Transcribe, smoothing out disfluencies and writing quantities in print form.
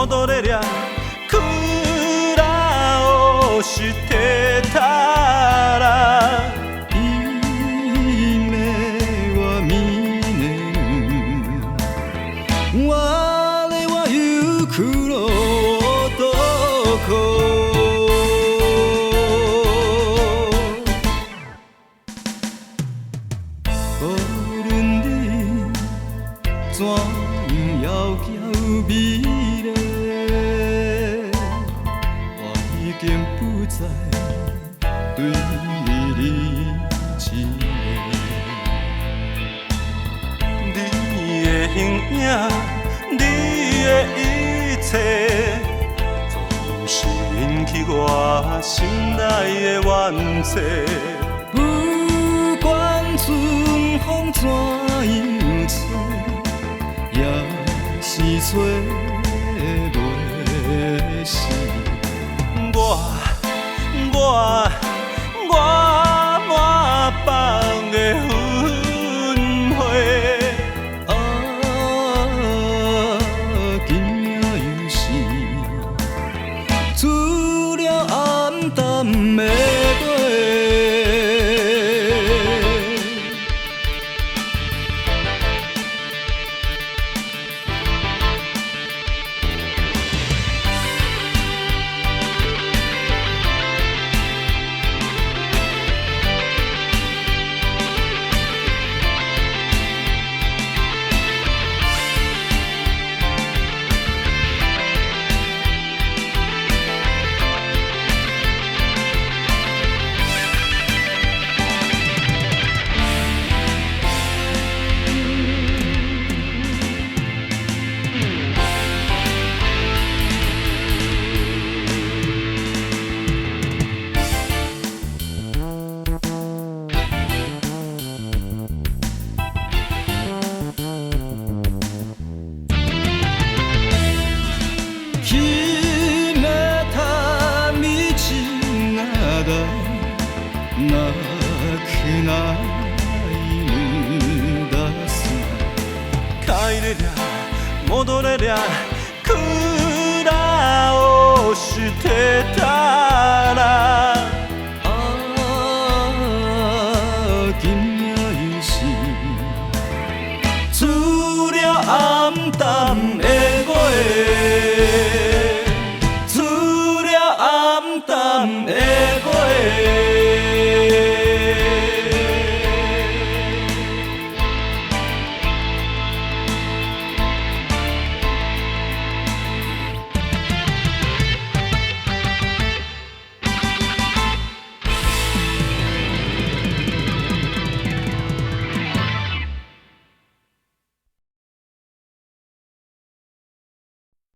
戻れりゃ苦労してたら夢は見ねん我は行くの男어른 뒤怎要叫美丽我已经不再对你痴迷你的形影你的一切总是引起我心内的怨嗟不管春风怎样吹，也是吹袂死。我满腹的魂火，今夜又是出了暗淡的月。決めた道などなくないんだす帰れりゃ戻れりゃ苦労してたら今夜又是出了暗淡的月出了暗淡的